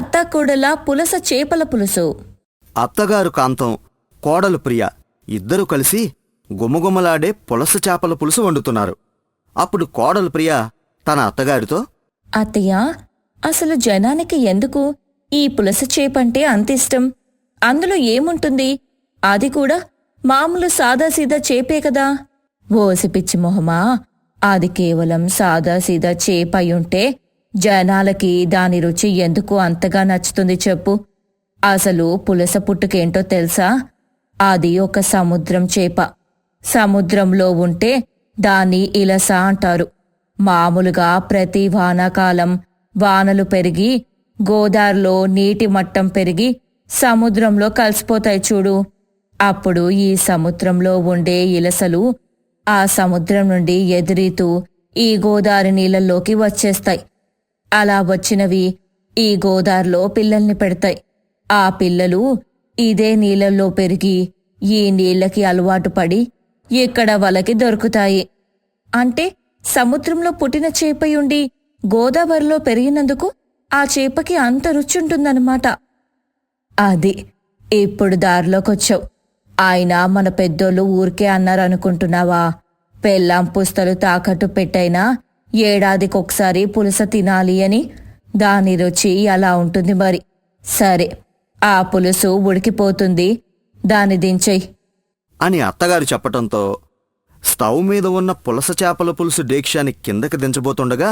అత్తాకోడల పులస చేపల పులుసు. అత్తగారు కాంతం, కోడలు ప్రియ ఇద్దరూ కలిసి గుమగుమలాడే పులస చేపల పులుసు వండుతున్నారు. అప్పుడు కోడలు ప్రియ తన అత్తగారితో, అత్తయ్య, అసలు జనానికి ఎందుకు ఈ పులస చేపంటే అంతిష్టం? అందులో ఏముంటుంది? అది కూడా మామూలు సాదాసీదా చేపే కదా. ఓసి పిచ్చి మొహమా, అది కేవలం సాదాసీదా చేప అయ్యుంటే జనాలకి దాని రుచి ఎందుకు అంతగా నచ్చుతుంది చెప్పు? అసలు పులస పుట్టుకేంటో తెలుసా? అది ఒక సముద్రం చేప. సముద్రంలో ఉంటే దాన్ని ఇలస అంటారు. మామూలుగా ప్రతి వానాకాలం వానలు పెరిగి గోదావరిలో నీటి మట్టం పెరిగి సముద్రంలో కలిసిపోతాయి చూడు. అప్పుడు ఈ సముద్రంలో ఉండే ఇలసలు ఆ సముద్రం నుండి ఎదురీతూ ఈ గోదావరి నీళ్ళల్లోకి వచ్చేస్తాయి. అలా వచ్చినవి ఈ గోదావరిలో పిల్లల్ని పెడతాయి. ఆ పిల్లలు ఇదే నీళ్ళల్లో పెరిగి ఈ నీళ్ళకి అలవాటు పడి ఇక్కడ వాళ్ళకి దొరుకుతాయి. అంటే సముద్రంలో పుట్టిన చేపయుండి గోదావరిలో పెరిగినందుకు ఆ చేపకి అంత రుచుంటుందన్నమాట. అది ఇప్పుడు దారిలోకొచ్చావు. ఆయన మన పెద్దోళ్ళు ఊరికే అన్నారనుకుంటున్నావా? పెళ్ళాం పుస్తలు తాకట్టు పెట్టైనా ఏడాదికొకసారి పులస తినాలి అని. దాని రుచి అలా ఉంటుంది మరి. సరే, ఆ పులుసు ఉడికిపోతుంది, దాన్ని దించెయ్ అని అత్తగారు చెప్పటంతో స్టవ్ మీద ఉన్న పులస చేపల పులుసు డేక్షాని కిందకి దించబోతుండగా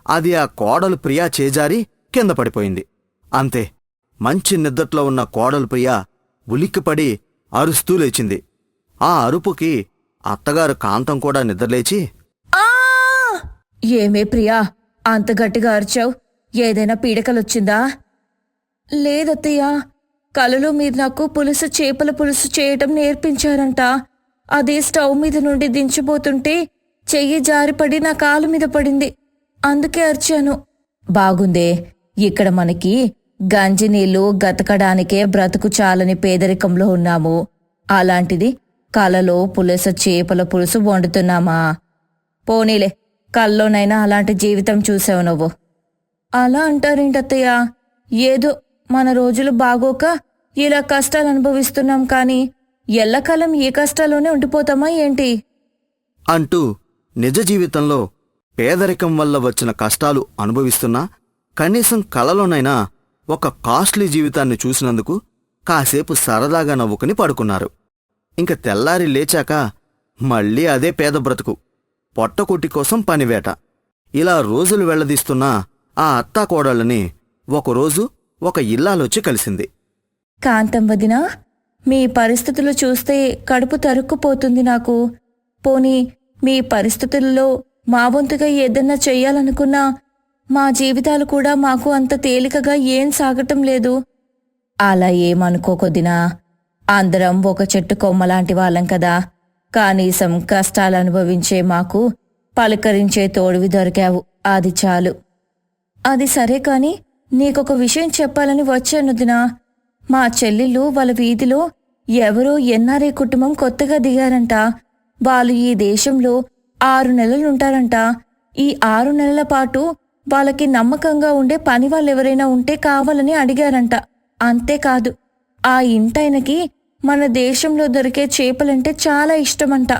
అది ఆ కోడలు ప్రియా చేజారి కింద పడిపోయింది. అంతే, మంచి నిద్దట్లో ఉన్న కోడలు ప్రియా ఉలిక్కిపడి అరుస్తూ లేచింది. ఆ అరుపుకి అత్తగారు కాంతం కూడా నిద్రలేచి, ఆ! ఏమే ప్రియా, అంత గట్టిగా అరిచావు? ఏదైనా పీడకలొచ్చిందా? లేదత్తయ్యా, కలలో మీరు నాకు పులుస చేపల పులుసు చేయటం నేర్పించారంట. అది స్టవ్ మీద నుండి దించబోతుంటే చెయ్యి జారిపడి నా కాలు మీద పడింది, అందుకే అరిచాను. బాగుందే, ఇక్కడ మనకి గంజి నీళ్లు గతకడానికే బ్రతుకు చాలని పేదరికంలో ఉన్నాము. అలాంటిది కలలో పులస చేపల పులుసు వండుతున్నామా? పోనీలే, కల్లోనైనా అలాంటి జీవితం చూసావు నువ్వు. అలా అంటారేంటత్తయ్యా? ఏదో మన రోజులు బాగోక ఇలా కష్టాలు అనుభవిస్తున్నాం కానీ ఎల్లకాలం ఈ కష్టాల్లోనే ఉండిపోతామా ఏంటి? అంటూ నిజ జీవితంలో పేదరికం వల్ల వచ్చిన కష్టాలు అనుభవిస్తున్నా కనీసం కలలోనైనా ఒక కాస్ట్లీ జీవితాన్ని చూసినందుకు కాసేపు సరదాగా నవ్వుకుని పడుకున్నారు. ఇంక తెల్లారి లేచాక మళ్ళీ అదే పేద బ్రతుకు, పొట్టకుట్టి కోసం పనివేట. ఇలా రోజులు వెళ్లదీస్తున్నా ఆ అత్తాకోడళ్ళని ఒకరోజు ఒక ఇల్లాలొచ్చి కలిసింది. కాంతం వదినా, మీ పరిస్థితులు చూస్తే కడుపు తరుక్కుపోతుంది నాకు. పోనీ మీ పరిస్థితుల్లో మా వంతుగా ఏదన్నా చెయ్యాలనుకున్నా మా జీవితాలు కూడా మాకు అంత తేలికగా ఏం సాగటం లేదు. అలా ఏమనుకోకొద్దినా, అందరం ఒక చెట్టు కొమ్మలాంటి వాళ్ళం కదా. కనీసం కష్టాలు అనుభవించే మాకు పలకరించే తోడువి దొరికావు, అది చాలు. అది సరే కాని నీకొక విషయం చెప్పాలని వచ్చాను వదినా. మా చెల్లెళ్ళు వాళ్ళ వీధిలో ఎవరో ఎన్ఆర్ఐ కుటుంబం కొత్తగా దిగారంట. వాళ్ళు ఈ దేశంలో 6 నెలలుంటారంట. ఈ 6 నెలల పాటు వాళ్ళకి నమ్మకంగా ఉండే పని వాళ్ళెవరైనా ఉంటే కావాలని అడిగారంట. అంతేకాదు, ఆ ఇంటాయనకి మన దేశంలో దొరికే చేపలంటే చాలా ఇష్టమంట.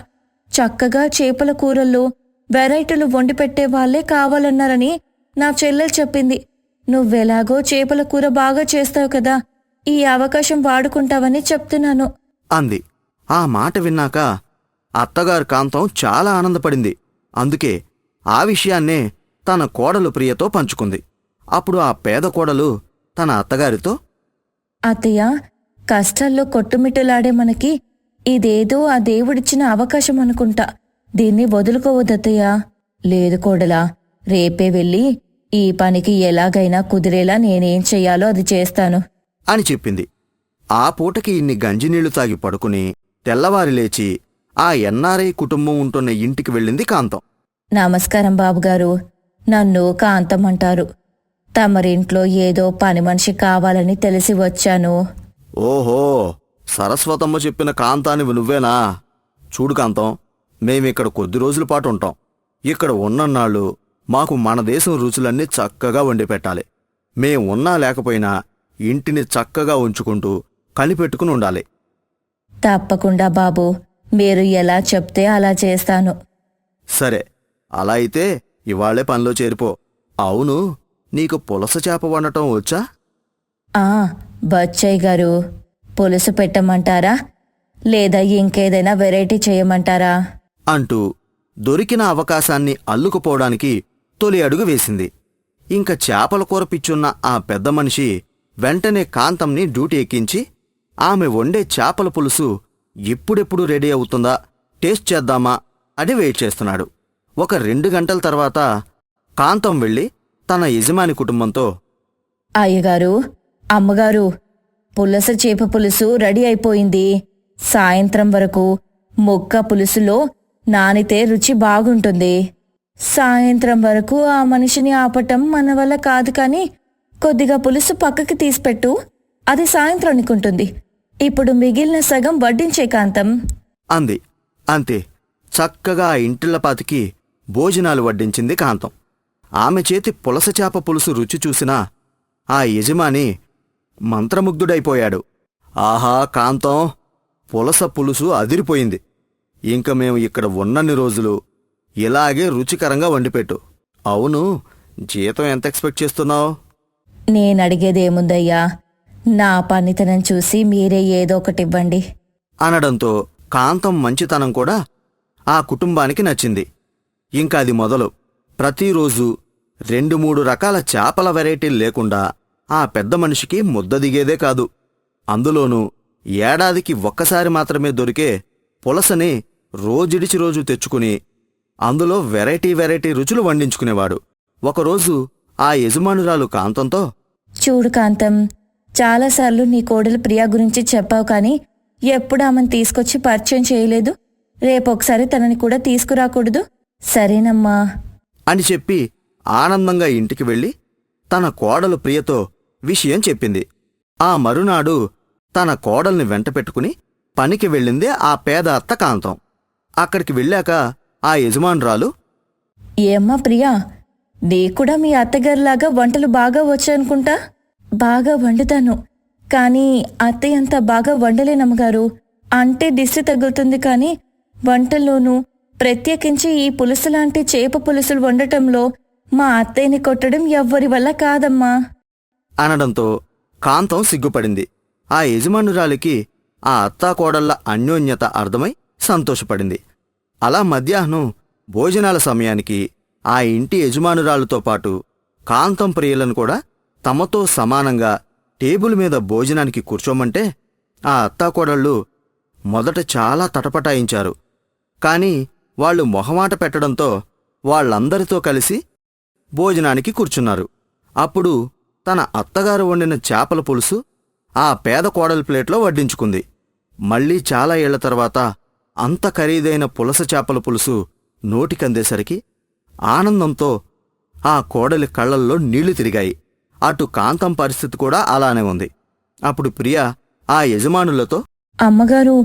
చక్కగా చేపల కూరల్లో వెరైటీలు వండి పెట్టే వాళ్లే కావాలన్నారని నా చెల్లెలు చెప్పింది. నువ్వెలాగో చేపల కూర బాగా చేస్తావు కదా, ఈ అవకాశం వాడుకుంటావని చెప్తున్నాను అంది. ఆ మాట విన్నాక అత్తగారు కాంతం చాలా ఆనందపడింది. అందుకే ఆ విషయాన్నే తన కోడలు ప్రియతో పంచుకుంది. అప్పుడు ఆ పేద కోడలు తన అత్తగారితో, అత్తయ్య, కష్టాల్లో కొట్టుమిట్టలాడే మనకి ఇదేదో ఆ దేవుడిచ్చిన అవకాశం అనుకుంటా. దీన్ని వదులుకోవద్దత్తయ్యా. లేదు కోడలా, రేపే వెళ్ళి ఈ పనికి ఎలాగైనా కుదిరేలా నేనేం చెయ్యాలో అది చేస్తాను అని చెప్పింది. ఆ పూటకి ఇన్ని గంజినీళ్లు తాగి పడుకుని తెల్లవారి లేచి ఆ ఎన్ఆర్ఐ కుటుంబం ఉంటున్న ఇంటికి వెళ్ళింది కాంతం. నమస్కారం బాబుగారు, నన్ను కాంతం అంటారు. తమరింట్లో ఏదో పని మనిషి కావాలని తెలిసి వచ్చాను. ఓహో, సరస్వతమ్మ చెప్పిన కాంతానివి నువ్వేనా? చూడు కాంతం, మేమిక్కడ కొద్ది రోజుల పాటు ఉంటాం. ఇక్కడ ఉన్నన్నాళ్ళు మాకు మన దేశం రుచులన్నీ చక్కగా వండి పెట్టాలి. మేం ఉన్నా లేకపోయినా ఇంటిని చక్కగా ఉంచుకుంటూ కనిపెట్టుకుని ఉండాలి. తప్పకుండా బాబూ, మీరు ఎలా చెప్తే అలా చేస్తాను. సరే, అలా అయితే ఇవాళే పనిలో చేరిపో. అవును, నీకు పులస చేప వండటం వచ్చా? ఆ బచ్చయ్య గారు, పులుసు పెట్టమంటారా లేదా ఇంకేదైనా వెరైటీ చేయమంటారా అంటూ దొరికిన అవకాశాన్ని అల్లుకుపోవడానికి తొలి అడుగు వేసింది. ఇంక చేపల కూర పిచ్చున్న ఆ పెద్ద మనిషి వెంటనే కాంతంని డ్యూటీ ఎక్కించి ఆమె వండే చేపల పులుసు ఎప్పుడెప్పుడు రెడీ అవుతుందా, టేస్ట్ చేద్దామా అని వెయిట్ చేస్తున్నాడు. ఒక 2 గంటల తర్వాత కాంతం వెళ్ళి తన యజమాని కుటుంబంతో, అయ్యగారు, అమ్మగారు, పులస చేప పులుసు రెడీ అయిపోయింది. సాయంత్రం వరకు ముక్క పులుసులో నానితే రుచి బాగుంటుంది. సాయంత్రం వరకు ఆ మనిషిని ఆపటం మన వల్ల కాదు, కాని కొద్దిగా పులుసు పక్కకి తీసిపెట్టు, అది సాయంత్రానికి ఉంటుంది. ఇప్పుడు మిగిలిన సగం వడ్డించే కాంతం అంది. అంతే, చక్కగా ఆ ఇంటిళ్లపాతికి భోజనాలు వడ్డించింది కాంతం. ఆమె చేతి పులస చేప పులుసు రుచి చూసినా ఆ యజమాని మంత్రముగ్ధుడైపోయాడు. ఆహా కాంతం, పులస పులుసు అదిరిపోయింది. ఇంక మేము ఇక్కడ ఉన్నన్ని రోజులు ఇలాగే రుచికరంగా వండిపెట్టు. అవును, జీతం ఎంత ఎక్స్పెక్ట్ చేస్తున్నావు? నేనడిగేదేముందయ్యా, నా పనితనం చూసి మీరే ఏదో ఒకటివ్వండి అనడంతో కాంతం మంచితనం కూడా ఆ కుటుంబానికి నచ్చింది. ఇంకా అది మొదలు ప్రతిరోజు 2-3 రకాల చేపల వెరైటీలు లేకుండా ఆ పెద్ద మనిషికి ముద్ద దిగేదే కాదు. అందులోనూ ఏడాదికి ఒక్కసారి మాత్రమే దొరికే పులసని రోజిడిచి రోజు తెచ్చుకుని అందులో వెరైటీ రుచులు వండించుకునేవాడు. ఒకరోజు ఆ యజమానురాలు కాంతంతో, చూడు కాంతం, చాలాసార్లు నీ కోడలు ప్రియా గురించి చెప్పావు, కానీ ఎప్పుడు ఆమెను తీసుకొచ్చి పరిచయం చేయలేదు. రేపొకసారి తనని కూడా తీసుకురాకూడదు, సరేనమ్మా అని చెప్పి ఆనందంగా ఇంటికి వెళ్ళి తన కోడలు ప్రియతో విషయం చెప్పింది. ఆ మరునాడు తన కోడల్ని వెంటపెట్టుకుని పనికి వెళ్ళిందే ఆ పేద అత్త కాంతం. అక్కడికి వెళ్ళాక ఆ యజమానురాలు, ఏమ్మా ప్రియా, నీకూడా మీ అత్తగారిలాగా వంటలు బాగా వచ్చాయనుకుంటా. బాగా వండుతాను, కానీ అత్తయ్య అంత బాగా వండలేనమ్మగారు. అంటే దిష్టి తగులుతుంది, కానీ వంటల్లోనూ ప్రత్యేకించి ఈ పులుసులాంటి చేప పులుసులు వండటంలో మా అత్తయ్యని కొట్టడం ఎవ్వరి వల్ల కాదమ్మా అనడంతో కాంతం సిగ్గుపడింది. ఆ యజమానురాలికి ఆ అత్తాకోడళ్ల అన్యోన్యత అర్థమై సంతోషపడింది. అలా మధ్యాహ్నం భోజనాల సమయానికి ఆ ఇంటి యజమానురాలుతో పాటు కాంతం ప్రియులను కూడా తమతో సమానంగా టేబుల్ మీద భోజనానికి కూర్చోమంటే ఆ అత్తాకోడళ్ళు మొదట చాలా తటపటాయించారు. కాని వాళ్లు మొహమాట పెట్టడంతో వాళ్లందరితో కలిసి భోజనానికి కూర్చున్నారు. అప్పుడు తన అత్తగారు వండిన చేపల పులుసు ఆ పేద కోడలి ప్లేట్లో వడ్డించుకుంది. మళ్లీ చాలా ఏళ్ల తర్వాత అంత ఖరీదైన పులస చేపల పులుసు నోటికందేసరికి ఆనందంతో ఆ కోడలి కళ్లల్లో నీళ్లు తిరిగాయి. అటు కాంతం పరిస్థితి కూడా అలానే ఉంది. అప్పుడు ప్రియ ఆ యజమానులతో, అమ్మగారు,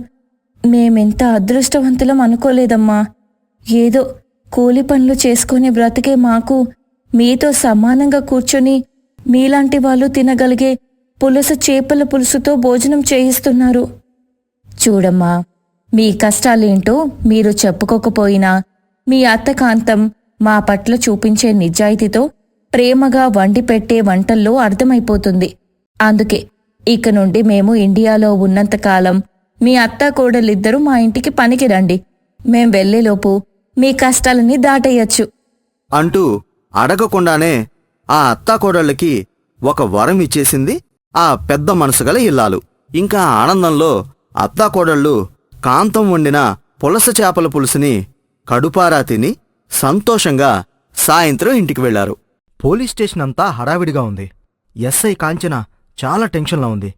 మేమెంత అదృష్టవంతులం అనుకోలేదమ్మా. ఏదో కూలి పనులు చేసుకుని బ్రతికే మాకు మీతో సమానంగా కూర్చొని మీలాంటి వాళ్ళు తినగలిగే పులస చేపల పులుసుతో భోజనం చేయిస్తున్నారు. చూడమ్మా, మీ కష్టాలేంటో మీరు చెప్పుకోకపోయినా మీ అత్త కాంతం మా పట్ల చూపించే నిజాయితీతో ప్రేమగా వండి పెట్టే వంటల్లో అర్థమైపోతుంది. అందుకే ఇక నుండి మేము ఇండియాలో ఉన్నంతకాలం మీ అత్త కోడలిద్దరూ మా ఇంటికి పనికి రండి. మేం వెళ్లేలోపు మీ కష్టాలని దాటేయచ్చు అంటూ అడగకుండానే ఆ అత్తాకోడళ్ళకి ఒక వరం ఇచ్చేసింది ఆ పెద్ద మనసుగల ఇల్లాలు. ఇంకా ఆనందంలో అత్తాకోడళ్ళు కాంతం వండిన పులస చేపల పులుసుని కడుపారా తిని సంతోషంగా సాయంత్రం ఇంటికి వెళ్లారు. పోలీస్ స్టేషన్ అంతా హడావిడిగా ఉంది. ఎస్ఐ కాంచన చాలా టెన్షన్లో ఉంది.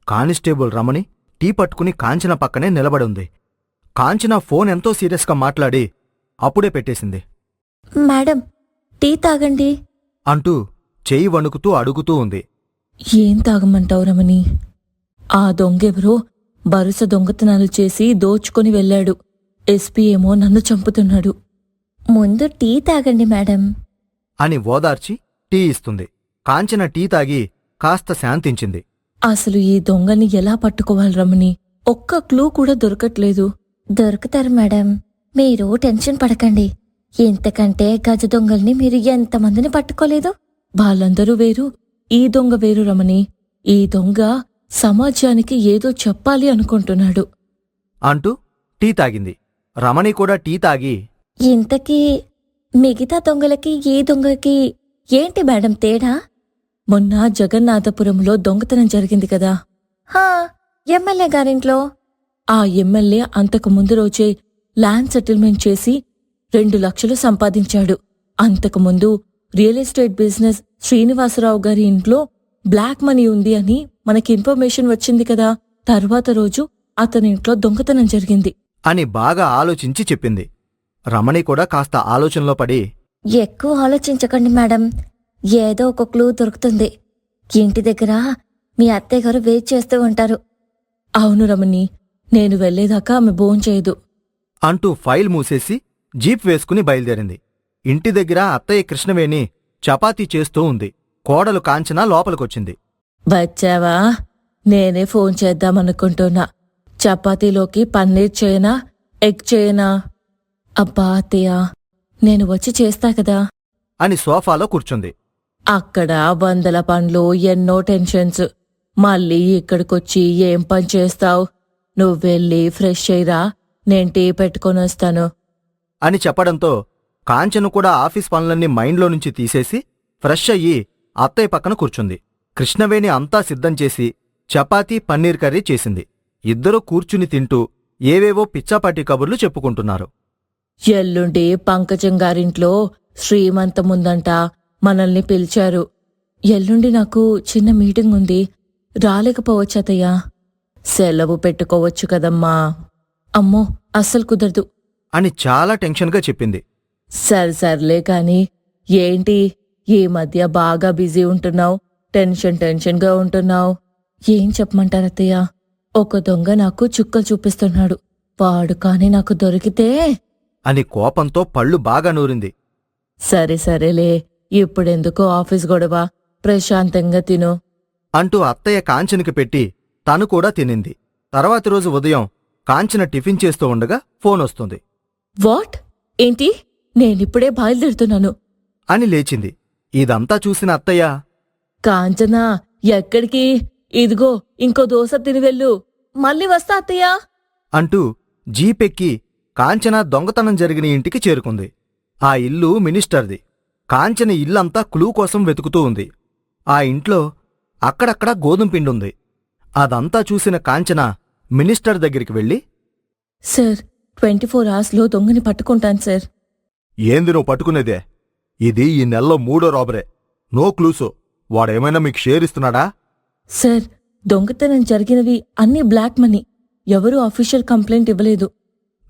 కానిస్టేబుల్ రమణి టీ పట్టుకుని కాంచన పక్కనే నిలబడి ఉంది. కాంచన ఫోన్ ఎంతో సీరియస్గా మాట్లాడి అప్పుడే పెట్టేసింది. మేడం, టీ తాగండి అంటూ చెయ్యి వణుకుతూ అడుగుతూ ఉంది. ఏం తాగమంటావు రమణి? ఆ దొంగెవరో వరుస దొంగతనాలు చేసి దోచుకొని వెళ్ళాడు. ఎస్పీ ఏమో నన్ను చంపుతున్నాడు. ముందు టీ తాగండి మేడం అని ఓదార్చి టీ ఇస్తుంది. కాంచన టీ తాగి కాస్త శాంతించింది. అసలు ఈ దొంగని ఎలా పట్టుకోవాలి రమణి? ఒక్క క్లూ కూడా దొరకట్లేదు. దొరుకుతారు మేడం, మీరు టెన్షన్ పడకండి. ఇంతకంటే గజ దొంగల్ని మీరు ఎంతమందిని పట్టుకోలేదు? వాళ్ళందరూ వేరు, ఈ దొంగ వేరు రమణి. ఈ దొంగ సమాజానికి ఏదో చెప్పాలి అనుకుంటున్నాడు అంటూ టీ తాగింది. రమణి కూడా టీ తాగి, ఇంతకీ మిగతా దొంగలకి ఈ దొంగకి ఏంటి మేడం తేడా? మొన్న జగన్నాథపురంలో దొంగతనం జరిగింది కదా, హా, ఎమ్మెల్యే గారింట్లో. ఆ ఎమ్మెల్యే అంతకు ముందు రోజే ల్యాండ్ సెటిల్మెంట్ చేసి 2 లక్షలు సంపాదించాడు. అంతకుముందు రియల్ ఎస్టేట్ బిజినెస్ శ్రీనివాసరావు గారి ఇంట్లో బ్లాక్ మనీ ఉంది అని మనకి ఇన్ఫర్మేషన్ వచ్చింది కదా. తర్వాత రోజు అతని ఇంట్లో దొంగతనం జరిగింది అని బాగా ఆలోచించి చెప్పింది. రమణి కూడా కాస్త ఆలోచనలో పడి, ఎక్కువ ఆలోచించకండి మేడం, ఏదో ఒక క్లూ దొరుకుతుంది. ఇంటి దగ్గర మీ అత్తయ్య గారు వెయిట్ చేస్తూ ఉంటారు. అవును రమణి, నేను వెళ్లేదాకా ఆమె భోంచేయదు అంటూ ఫైల్ మూసేసి జీప్ వేసుకుని బయలుదేరింది. ఇంటి దగ్గర అత్తయ్య కృష్ణవేణి చపాతీ చేస్తూ ఉంది. కోడలు కాంచన లోపలికొచ్చింది. వచ్చావా? నేనే ఫోన్ చేద్దామనుకుంటున్నా. చపాతీలోకి పన్నీర్ చేయనా, ఎగ్ చేయనా? అబ్బా అత్తయ్య, నేను వచ్చి చేస్తా కదా. అని సోఫాలో కూర్చుంది. అక్కడ 100 పనులు, ఎన్నో టెన్షన్స్. మళ్ళీ ఇక్కడికొచ్చి ఏం పని చేస్తావు? నువ్వెళ్ళి ఫ్రెష్ అయ్యిరా, నేను టీ పెట్టుకొని వస్తాను అని చెప్పడంతో కాంచన కూడా ఆఫీస్ పనులన్నీ మైండ్లో నుంచి తీసేసి ఫ్రెష్ అయ్యి అత్తయ్య పక్కన కూర్చుంది. కృష్ణవేణి అంతా సిద్ధం చేసి చపాతీ పన్నీర్ కర్రీ చేసింది. ఇద్దరూ కూర్చుని తింటూ ఏవేవో పిచ్చాపాటి కబుర్లు చెప్పుకుంటున్నారు. ఎల్లుండి పంకజం గారింట్లో శ్రీమంతముందంట, మనల్ని పిలిచారు. ఎల్లుండి నాకు చిన్న మీటింగ్ ఉంది, రాలేకపోవచ్చతయ్యా. సెలవు పెట్టుకోవచ్చు కదమ్మా. అమ్మో, అస్సలు కుదరదు అని చాలా టెన్షన్గా చెప్పింది. సర్లే కాని ఏంటి ఈ మధ్య బాగా బిజీ ఉంటున్నావు, టెన్షన్గా ఉంటున్నావు? ఏం చెప్పమంటారత్తయ్య, ఒక దొంగ నాకు చుక్కలు చూపిస్తున్నాడు. వాడు కాని నాకు దొరికితే అని కోపంతో పళ్ళు బాగా నూరింది. సరేలే, ఇప్పుడెందుకో ఆఫీస్ గొడవ, ప్రశాంతంగా తిను అంటూ అత్తయ్య కాంచనకి పెట్టి తను కూడా తినింది. తర్వాతి రోజు ఉదయం కాంచన టిఫిన్ చేస్తూ ఉండగా ఫోన్ వస్తుంది. వాట్? ఏంటి? నేనిప్పుడే బయలుదేరుతున్నాను అని లేచింది. ఇదంతా చూసిన అత్తయ్య, కాంచనా, ఎక్కడికి? ఇదిగో ఇంకో దోశ తినివెళ్ళు, మళ్ళీ వస్తా అత్తయ్యా అంటూ జీపెక్కి కాంచన దొంగతనం జరిగిన ఇంటికి చేరుకుంది. ఆ ఇల్లు మినిస్టర్ది. కాంచన ఇల్లంతా క్లూ కోసం వెతుకుతూ ఉంది. ఆ ఇంట్లో అక్కడక్కడా గోధుమ పిండుంది. అదంతా చూసిన కాంచన మినిస్టర్ దగ్గరికి వెళ్ళి, సార్, 24 అవర్స్లో దొంగని పట్టుకుంటాను సార్. ఏంది నువ్వు పట్టుకునేదే? ఇది ఈ నెలలో 3వ రాబరే. నో క్లూసో. వాడేమైనా మీకు షేర్ ఇస్తున్నాడా? సార్, దొంగతనం జరిగినవి అన్నీ బ్లాక్ మనీ. ఎవరూ అఫీషియల్ కంప్లైంట్ ఇవ్వలేదు.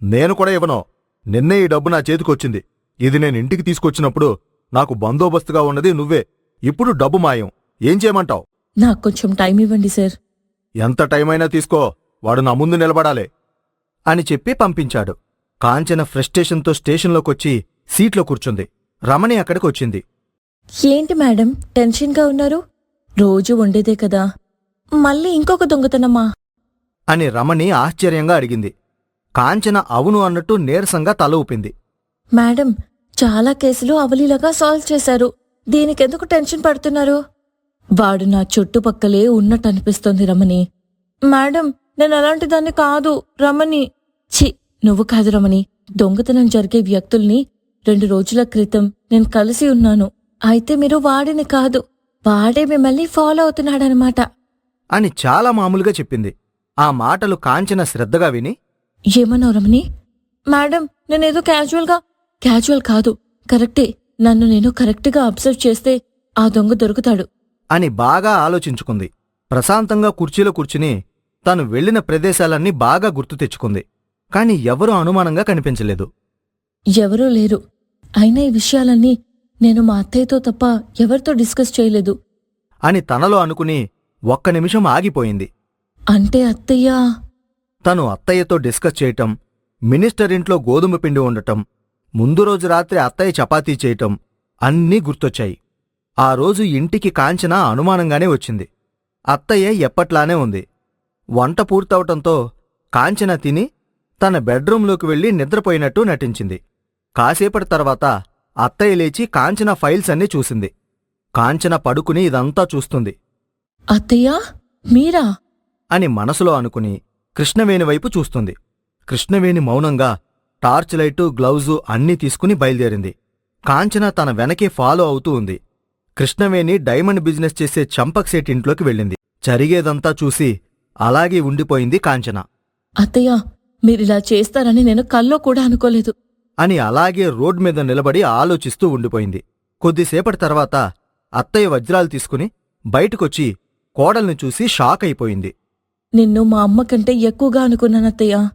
నేను కూడా ఇవ్వను. నిన్నే ఈ డబ్బు నా చేతికొచ్చింది. ఇది నేను ఇంటికి తీసుకొచ్చినప్పుడు నాకు బందోబస్తుగా ఉన్నది నువ్వే. ఇప్పుడు డబ్బు మాయం. ఏం చేయమంటావు? నాకు కొంచెం టైం ఇవ్వండి సార్. ఎంత టైమైనా తీసుకో, వాడు నా ముందు నిలబడాలి అని చెప్పి పంపించాడు. కాంచన ఫ్రస్ట్రేషన్తో స్టేషన్లోకొచ్చి సీట్లో కూర్చుంది. రమణి అక్కడికొచ్చింది. ఏంటి మేడం టెన్షన్గా ఉన్నారు? రోజు ఉండేదే కదా, మళ్ళీ ఇంకొక దొంగతనమా అని రమణి ఆశ్చర్యంగా అడిగింది. కాంచన అవును అన్నట్టు నీరసంగా తల ఊపింది. మేడం, చాలా కేసులు అవలీలగా సాల్వ్ చేశారు. దీనికెందుకు టెన్షన్ పడుతున్నారు? వాడు నా చుట్టుపక్కలే ఉన్నట్టనిపిస్తోంది రమణి. మేడం, నేను అలాంటి దాన్ని కాదు రమణి. ఛీ, నువ్వు కాదు రమణి. దొంగతనం జరిగే వ్యక్తుల్ని 2 రోజుల క్రితం నేను కలిసి ఉన్నాను. అయితే మీరు వాడిని కాదు, వాడే మిమ్మల్ని ఫాలో అవుతున్నాడనమాట అని చాలా మామూలుగా చెప్పింది. ఆ మాటలు కాంచన శ్రద్ధగా విని, ఏమన్నావు రమణి? మేడం, నేనేదో క్యాజువల్ కాదు, కరెక్టే. నన్ను నేను కరెక్ట్గా అబ్జర్వ్ చేస్తే ఆ దొంగ దొరుకుతాడు అని బాగా ఆలోచించుకుంది. ప్రశాంతంగా కుర్చీలో కూర్చుని తను వెళ్లిన ప్రదేశాలన్నీ బాగా గుర్తు తెచ్చుకుంది. కాని ఎవరూ అనుమానంగా కనిపించలేదు. ఎవరూ లేరు. అయినా ఈ విషయాలన్నీ నేను మా అత్తయ్యతో తప్ప ఎవరితో డిస్కస్ చేయలేదు అని తనలో అనుకుని ఒక్క నిమిషం ఆగిపోయింది. అంటే అత్తయ్య తను అత్తయ్యతో డిస్కస్ చేయటం, మినిస్టర్ ఇంట్లో గోధుమ పిండి ఉండటం, ముందు రోజు రాత్రి అత్తయ్య చపాతీ చేయటం అన్నీ గుర్తొచ్చాయి. ఆ రోజు ఇంటికి కాంచన అనుమానంగానే వచ్చింది. అత్తయ్య ఎప్పట్లానే ఉంది. వంట పూర్తవటంతో కాంచన తిని తన బెడ్రూంలోకి వెళ్లి నిద్రపోయినట్టు నటించింది. కాసేపటి తర్వాత అత్తయ్య లేచి కాంచన ఫైల్స్ అన్నీ చూసింది. కాంచన పడుకుని ఇదంతా చూస్తుంది అత్తయ్యా మీరా? అని మనసులో అనుకుని కృష్ణవేణి వైపు చూస్తుంది. కృష్ణవేణి మౌనంగా టార్చ్ లైటు, గ్లౌజు అన్నీ తీసుకుని బయలుదేరింది. కాంచన తన వెనకే ఫాలో అవుతూ ఉంది. కృష్ణవేణి డైమండ్ బిజినెస్ చేసే చంపక్ సేట్ ఇంట్లోకి వెళ్ళింది. జరిగేదంతా చూసి అలాగే ఉండిపోయింది కాంచన. అత్తయ్యా మీరిలా చేస్తారని నేను కల్లో కూడా అనుకోలేదు. అని అలాగే రోడ్ మీద నిలబడి ఆలోచిస్తూ ఉండిపోయింది. కొద్దిసేపటి తర్వాత అత్తయ్య వజ్రాలు తీసుకుని బయటకొచ్చి కోడల్ని చూసి షాక్ అయిపోయింది. నిన్ను మా అమ్మ కంటే ఎక్కువగా అనుకున్నానత్తయ్యా.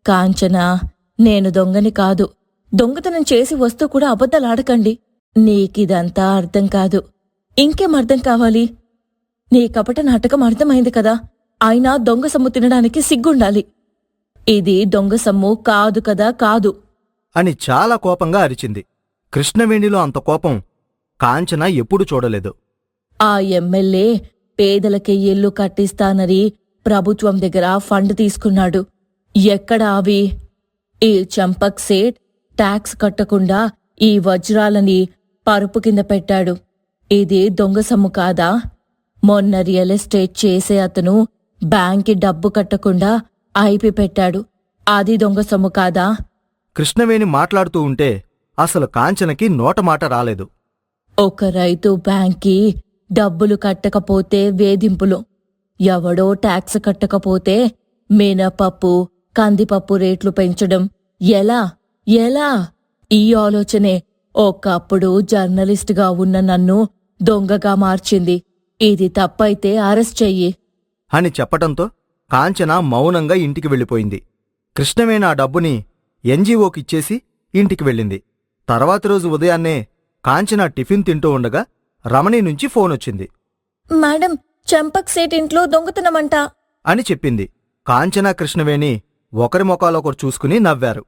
కాంచనా, నేను దొంగని కాదు. దొంగతనం చేసి వస్తూ కూడా అబద్ధాలాడకండి. నీకిదంతా అర్థం కాదు. ఇంకేం అర్థం కావాలి? నీ కపట నాటకం అర్థమైంది కదా. అయినా దొంగ సొమ్ము తినడానికి సిగ్గుండాలి. ఇది దొంగ సొమ్ము కాదు కదా, కాదు. అని చాలా కోపంగా అరిచింది. కృష్ణవేణిలో అంత కోపం కాంచన ఎప్పుడూ చూడలేదు. ఆ ఎమ్మెల్యే పేదలకి ఇల్లు కట్టిస్తానని ప్రభుత్వం దగ్గర ఫండ్ తీసుకున్నాడు. ఎక్కడ అవి? ఈ చంపక్ సేట్ ట్యాక్స్ కట్టకుండా ఈ వజ్రాలని పరుపు కింద పెట్టాడు. ఇది దొంగ సొమ్ము కాదా? మొన్న రియల్ ఎస్టేట్ చేసే అతను బ్యాంక్కి డబ్బు కట్టకుండా ఐపి పెట్టాడు. అది దొంగ సొమ్ము కాదా? కృష్ణవేణి మాట్లాడుతూ ఉంటే అసలు కాంచనకి నోటమాట రాలేదు. ఒక రైతు బ్యాంక్కి డబ్బులు కట్టకపోతే వేధింపులు, ఎవడో ట్యాక్స్ కట్టకపోతే మినపప్పు, కందిపప్పు రేట్లు పెంచడం ఎలా ఎలా? ఈ ఆలోచనే ఒకప్పుడు జర్నలిస్టుగా ఉన్న నన్ను దొంగగా మార్చింది. ఇది తప్పైతే అరెస్ట్ చెయ్యి అని చెప్పటంతో కాంచన మౌనంగా ఇంటికి వెళ్ళిపోయింది. కృష్ణవేణి ఆ డబ్బుని ఎన్జీఓకిచ్చేసి ఇంటికి వెళ్ళింది. తర్వాతి రోజు ఉదయాన్నే కాంచన టిఫిన్ తింటూ ఉండగా రమణి నుంచి ఫోనొచ్చింది. మేడం, చంపక్ సేట్ ఇంట్లో దొంగతనమంట అని చెప్పింది. కాంచన, కృష్ణవేణి ఒకరి ముఖాలొకరు చూసుకుని నవ్వారు.